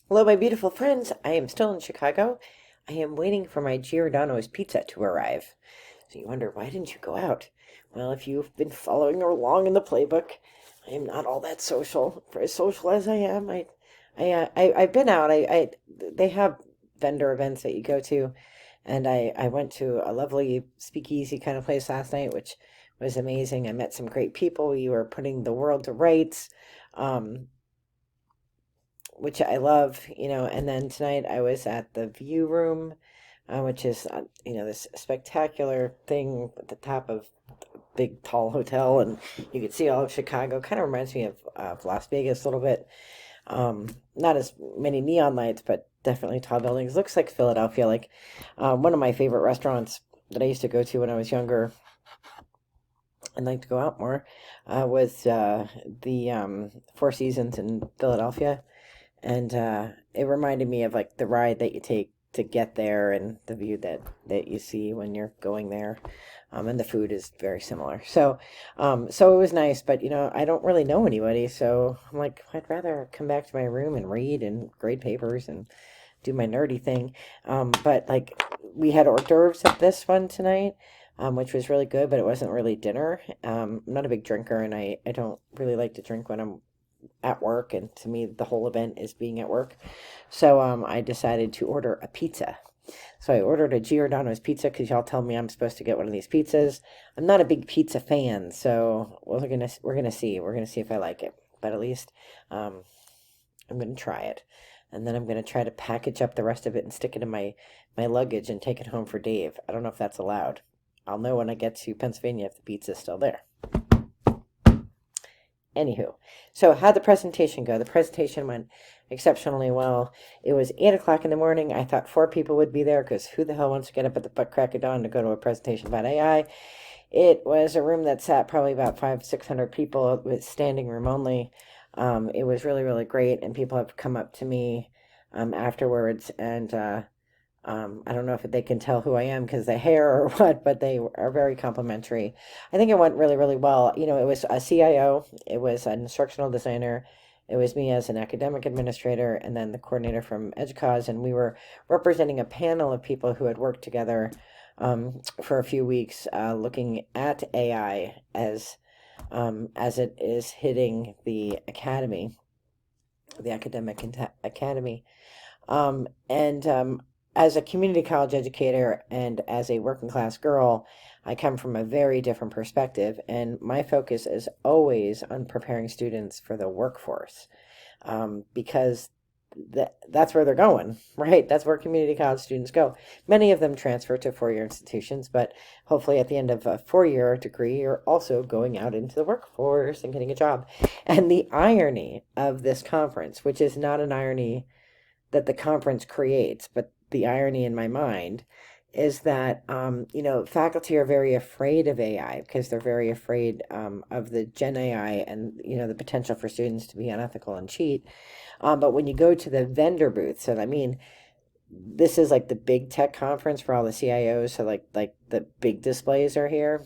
Hello, my beautiful friends. I am still in Chicago. I am waiting for my Giordano's pizza to arrive. So you wonder, why didn't you go out? Well, if you've been following along in the playbook, I am not all that social. For as social as I am, I've been out. They have vendor events that you go to, and I went to a lovely speakeasy kind of place last night, which was amazing. I met some great people. We were putting the world to rights. Um, which I love, And then tonight I was at the View Room, which is, this spectacular thing at the top of a big, tall hotel, and you could see all of Chicago. Kind of reminds me of Las Vegas a little bit. Not as many neon lights, but definitely tall buildings. Looks like Philadelphia, like one of my favorite restaurants that I used to go to when I was younger and like to go out more was the Four Seasons in Philadelphia, and it reminded me of like the ride that you take to get there and the view that you see when you're going there. And the food is very similar. So it was nice, but I don't really know anybody, so I'm like, I'd rather come back to my room and read and grade papers and do my nerdy thing. But like, we had hors d'oeuvres at this one tonight, which was really good, but it wasn't really dinner. I'm not a big drinker, and I don't really like to drink when I'm at work, and to me the whole event is being at work. So I decided to order a pizza. So I ordered a Giordano's pizza because y'all tell me I'm supposed to get one of these pizzas. I'm not a big pizza fan, so we're gonna see if I like it. But at least um, I'm gonna try it, and then I'm gonna try to package up the rest of it and stick it in my luggage and take it home for Dave. I don't know if that's allowed. I'll know when I get to Pennsylvania if the pizza's still there. Anywho, so how'd the presentation go? The presentation went exceptionally well. It was 8 o'clock in the morning. I thought four people would be there because who the hell wants to get up at the butt crack of dawn to go to a presentation about AI? It was a room that sat probably about 600 people. It was standing room only. It was really, really great, and people have come up to me afterwards, and I don't know if they can tell who I am because the hair or what, but they are very complimentary. I think it went really, really well. It was a CIO, it was an instructional designer, it was me as an academic administrator, and then the coordinator from EDUCAUSE, and we were representing a panel of people who had worked together for a few weeks, looking at AI as it is hitting the academy, the academy. And as a community college educator and as a working class girl, I come from a very different perspective, and my focus is always on preparing students for the workforce, because that's where they're going, right? That's where community college students go. Many of them transfer to four-year institutions, but hopefully at the end of a four-year degree, you're also going out into the workforce and getting a job. And the irony of this conference, which is not an irony that the conference creates, but the irony in my mind is that faculty are very afraid of AI because they're very afraid of the Gen AI and the potential for students to be unethical and cheat. But when you go to the vendor booths, and I mean, this is like the big tech conference for all the CIOs, so like the big displays are here.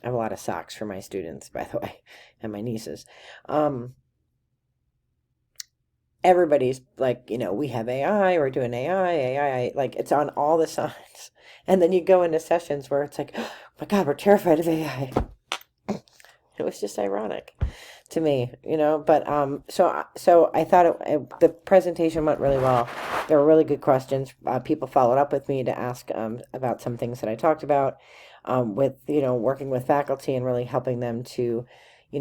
I have a lot of socks for my students, by the way, and my nieces. Everybody's like, we have AI, we're doing AI, like it's on all the signs. And then you go into sessions where it's like, oh my God, we're terrified of AI. It was just ironic to me, But so I thought the presentation went really well. There were really good questions. People followed up with me to ask about some things that I talked about, with working with faculty and really helping them to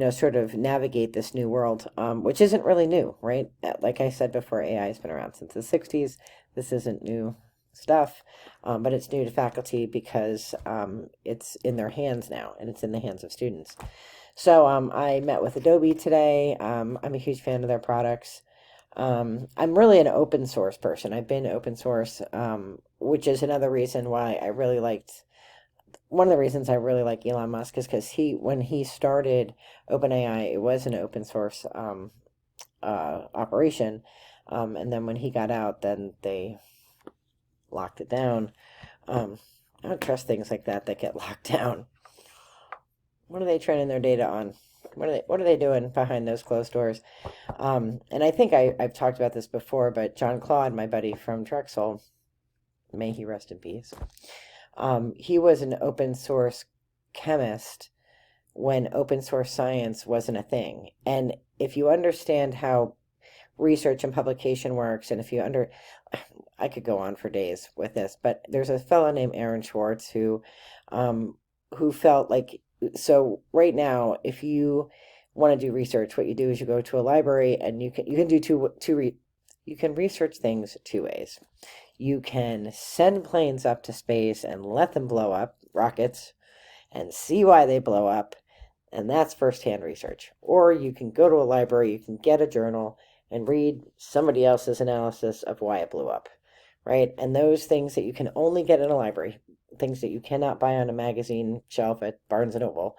sort of navigate this new world, which isn't really new, right? Like I said before, AI has been around since the 60s. This isn't new stuff, but it's new to faculty because it's in their hands now, and it's in the hands of students. So I met with Adobe today. I'm a huge fan of their products. I'm really an open source person. I've been open source, which is another reason why I really liked. One of the reasons I really like Elon Musk is because when he started OpenAI, it was an open source operation, and then when he got out, then they locked it down. I don't trust things like that get locked down. What are they training their data on? What are they doing behind those closed doors? And I think I've talked about this before, but John Claude, my buddy from Drexel, may he rest in peace. He was an open source chemist when open source science wasn't a thing. And if you understand how research and publication works, and if you I could go on for days with this, but there's a fellow named Aaron Schwartz who felt like, so right now, if you want to do research, what you do is you go to a library and you can do you can research things two ways. You can send planes up to space and let them blow up, rockets, and see why they blow up, and that's firsthand research. Or you can go to a library, you can get a journal and read somebody else's analysis of why it blew up, right? And those things that you can only get in a library, things that you cannot buy on a magazine shelf at Barnes & Noble,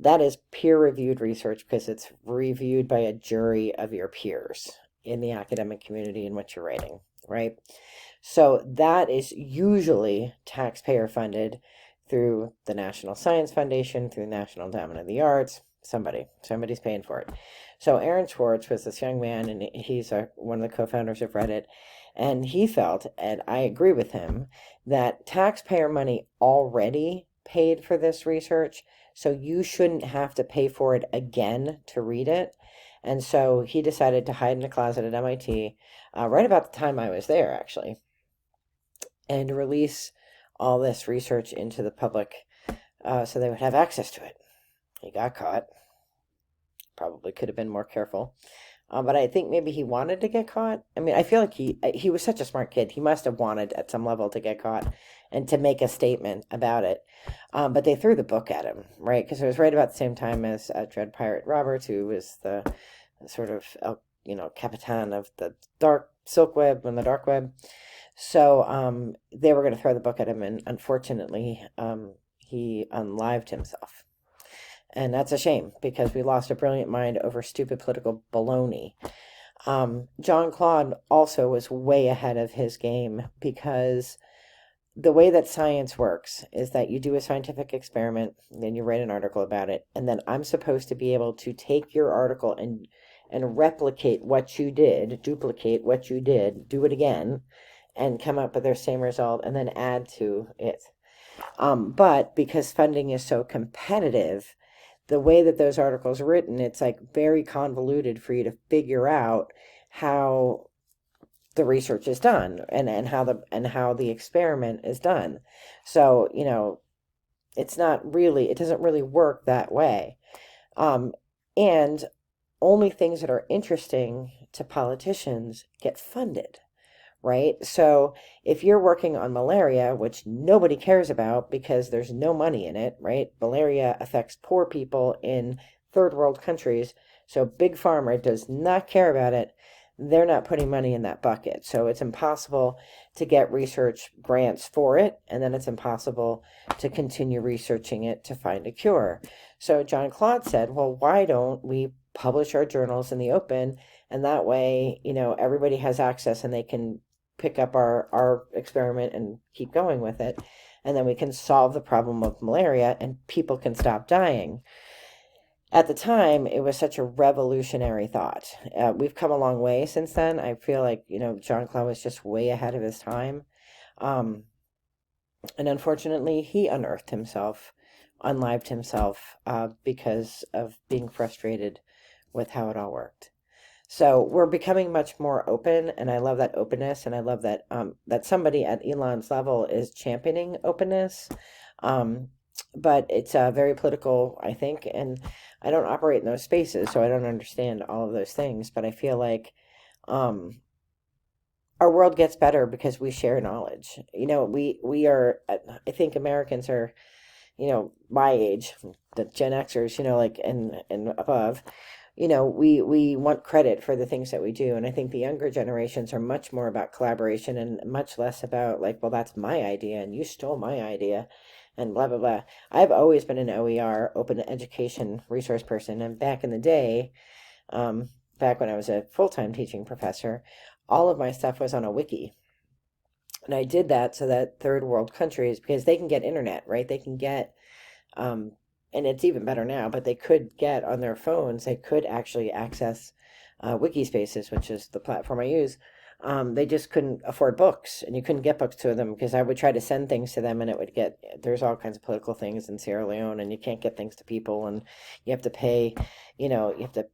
that is peer-reviewed research because it's reviewed by a jury of your peers in the academic community in which you're writing, right? So that is usually taxpayer funded through the National Science Foundation, through the National Endowment of the Arts. Somebody's paying for it. So Aaron Schwartz was this young man, and he's one of the co-founders of Reddit, and he felt, and I agree with him, that taxpayer money already paid for this research, so you shouldn't have to pay for it again to read it. And so he decided to hide in a closet at MIT, right about the time I was there, actually, and release all this research into the public so they would have access to it. He got caught. Probably could have been more careful. But I think maybe he wanted to get caught. I mean, I feel like he was such a smart kid. He must have wanted at some level to get caught and to make a statement about it. But they threw the book at him, right? Because it was right about the same time as Dread Pirate Roberts, who was the sort of, Capitan of the dark silk web and the dark web. So they were going to throw the book at him, and unfortunately, he unlived himself. And that's a shame because we lost a brilliant mind over stupid political baloney. John Claude also was way ahead of his game because the way that science works is that you do a scientific experiment, then you write an article about it, and then I'm supposed to be able to take your article and replicate what you did, duplicate what you did, do it again, and come up with the same result, and then add to it. But because funding is so competitive, the way that those articles are written, it's like very convoluted for you to figure out how the research is done and how the experiment is done. So, it doesn't really work that way. And only things that are interesting to politicians get funded. Right? So if you're working on malaria, which nobody cares about because there's no money in it, right? Malaria affects poor people in third world countries. So Big Pharma does not care about it. They're not putting money in that bucket. So it's impossible to get research grants for it. And then it's impossible to continue researching it to find a cure. So John Claude said, well, why don't we publish our journals in the open? And that way, everybody has access and they can pick up our experiment and keep going with it. And then we can solve the problem of malaria and people can stop dying. At the time, it was such a revolutionary thought. We've come a long way since then. I feel like, John Claude was just way ahead of his time. And unfortunately, he unlived himself because of being frustrated with how it all worked. So we're becoming much more open, and I love that openness, and I love that that somebody at Elon's level is championing openness. But it's very political, I think, and I don't operate in those spaces, so I don't understand all of those things. But I feel like our world gets better because we share knowledge. We are. I think Americans are, my age, the Gen Xers, and above. We want credit for the things that we do. And I think the younger generations are much more about collaboration and much less about like, well, that's my idea and you stole my idea and blah, blah, blah. I've always been an OER, open education resource person. And back in the day, back when I was a full-time teaching professor, all of my stuff was on a wiki. And I did that so that third world countries, because they can get internet, right? They can get and it's even better now, but they could get on their phones, they could actually access Wikispaces, which is the platform I use. They just couldn't afford books, and you couldn't get books to them because I would try to send things to them, and it would get, there's all kinds of political things in Sierra Leone, and you can't get things to people, and you have to pay, you have to,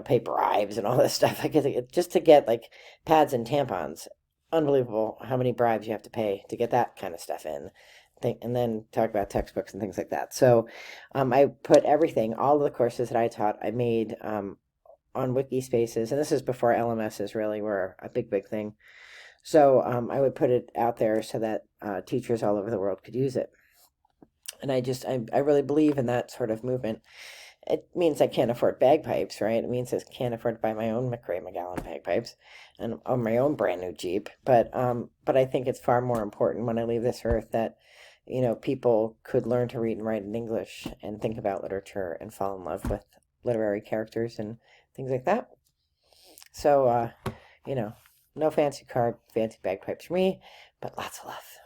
pay bribes and all this stuff. Like just to get like pads and tampons, unbelievable how many bribes you have to pay to get that kind of stuff in. And then talk about textbooks and things like that. So I put everything, all of the courses that I taught, I made on Wikispaces, and this is before LMSs really were a big thing. So I would put it out there so that teachers all over the world could use it. And I really believe in that sort of movement. It means I can't afford bagpipes, right? It means I can't afford to buy my own MacRae McCallum bagpipes and on my own brand new Jeep. But I think it's far more important when I leave this earth that people could learn to read and write in English and think about literature and fall in love with literary characters and things like that. So, no fancy car, fancy bagpipes for me, but lots of love.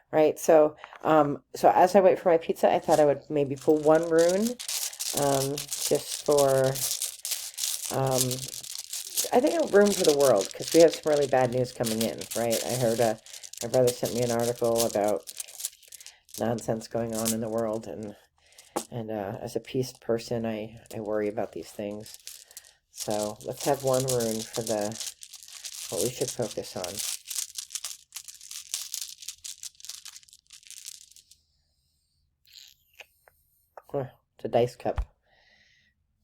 Right, so as I wait for my pizza, I thought I would maybe pull one rune, just for, I think a rune for the world, because we have some really bad news coming in, right? I heard my brother sent me an article about nonsense going on in the world, and as a peace person, I worry about these things. So let's have one rune for what we should focus on. It's a dice cup.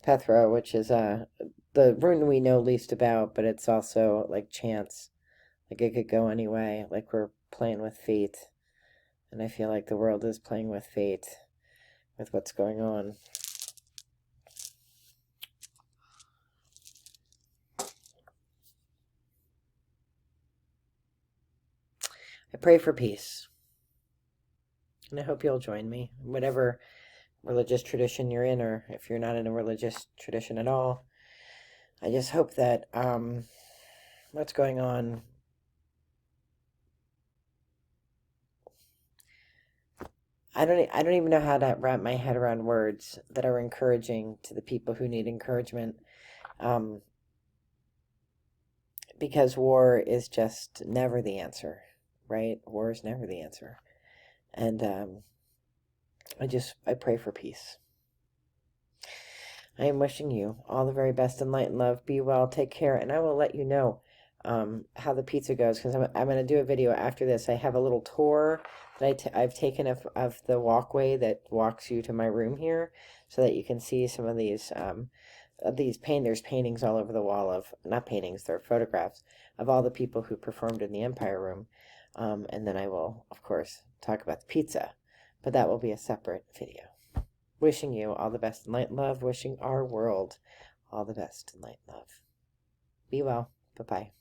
Pethra, which is the rune we know least about, but it's also like chance. Like it could go any way. Like we're playing with fate. And I feel like the world is playing with fate with what's going on. I pray for peace. And I hope you'll join me. Whatever religious tradition you're in, or if you're not in a religious tradition at all, I just hope that what's going on, I don't even know how to wrap my head around words that are encouraging to the people who need encouragement, because war is just never the answer, right? War is never the answer. And I pray for peace. I am wishing you all the very best in light and love. Be well, take care, and I will let you know how the pizza goes, because I'm going to do a video after this. I have a little tour that I've taken of the walkway that walks you to my room here, so that you can see some of these there's paintings all over the wall of, not paintings, they're photographs of all the people who performed in the Empire Room. And then I will, of course, talk about the pizza, but that will be a separate video. Wishing you all the best in light and love. Wishing our world all the best in light and love. Be well. Bye-bye.